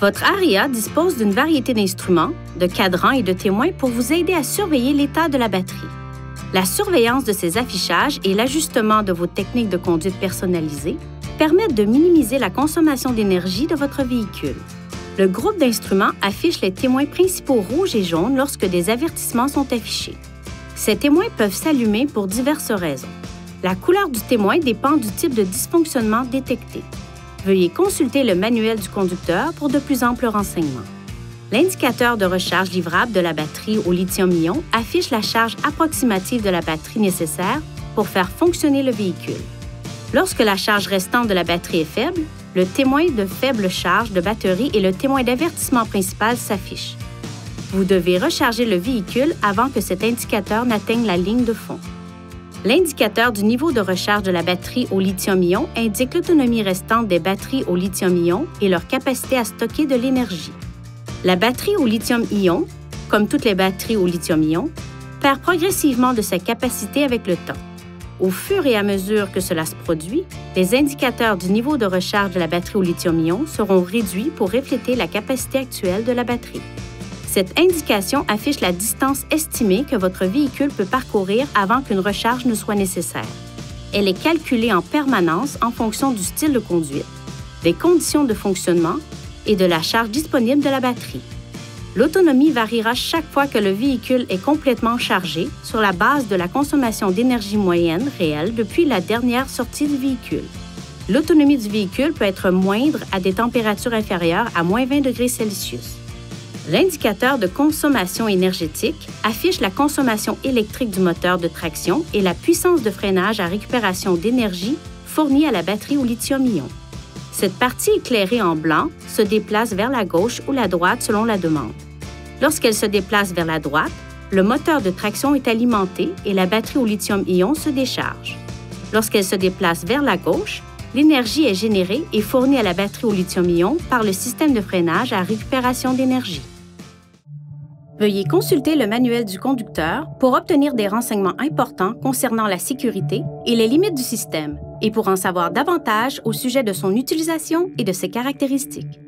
Votre ARIA dispose d'une variété d'instruments, de cadrans et de témoins pour vous aider à surveiller l'état de la batterie. La surveillance de ces affichages et l'ajustement de vos techniques de conduite personnalisées permettent de minimiser la consommation d'énergie de votre véhicule. Le groupe d'instruments affiche les témoins principaux rouges et jaunes lorsque des avertissements sont affichés. Ces témoins peuvent s'allumer pour diverses raisons. La couleur du témoin dépend du type de dysfonctionnement détecté. Veuillez consulter le manuel du conducteur pour de plus amples renseignements. L'indicateur de recharge livrable de la batterie au lithium-ion affiche la charge approximative de la batterie nécessaire pour faire fonctionner le véhicule. Lorsque la charge restante de la batterie est faible, le témoin de faible charge de batterie et le témoin d'avertissement principal s'affichent. Vous devez recharger le véhicule avant que cet indicateur n'atteigne la ligne de fond. L'indicateur du niveau de recharge de la batterie au lithium-ion indique l'autonomie restante des batteries au lithium-ion et leur capacité à stocker de l'énergie. La batterie au lithium-ion, comme toutes les batteries au lithium-ion, perd progressivement de sa capacité avec le temps. Au fur et à mesure que cela se produit, les indicateurs du niveau de recharge de la batterie au lithium-ion seront réduits pour refléter la capacité actuelle de la batterie. Cette indication affiche la distance estimée que votre véhicule peut parcourir avant qu'une recharge ne soit nécessaire. Elle est calculée en permanence en fonction du style de conduite, des conditions de fonctionnement et de la charge disponible de la batterie. L'autonomie variera chaque fois que le véhicule est complètement chargé sur la base de la consommation d'énergie moyenne réelle depuis la dernière sortie du véhicule. L'autonomie du véhicule peut être moindre à des températures inférieures à moins 20 degrés Celsius. L'indicateur de consommation énergétique affiche la consommation électrique du moteur de traction et la puissance de freinage à récupération d'énergie fournie à la batterie au lithium-ion. Cette partie éclairée en blanc se déplace vers la gauche ou la droite selon la demande. Lorsqu'elle se déplace vers la droite, le moteur de traction est alimenté et la batterie au lithium-ion se décharge. Lorsqu'elle se déplace vers la gauche, l'énergie est générée et fournie à la batterie au lithium-ion par le système de freinage à récupération d'énergie. Veuillez consulter le manuel du conducteur pour obtenir des renseignements importants concernant la sécurité et les limites du système, et pour en savoir davantage au sujet de son utilisation et de ses caractéristiques.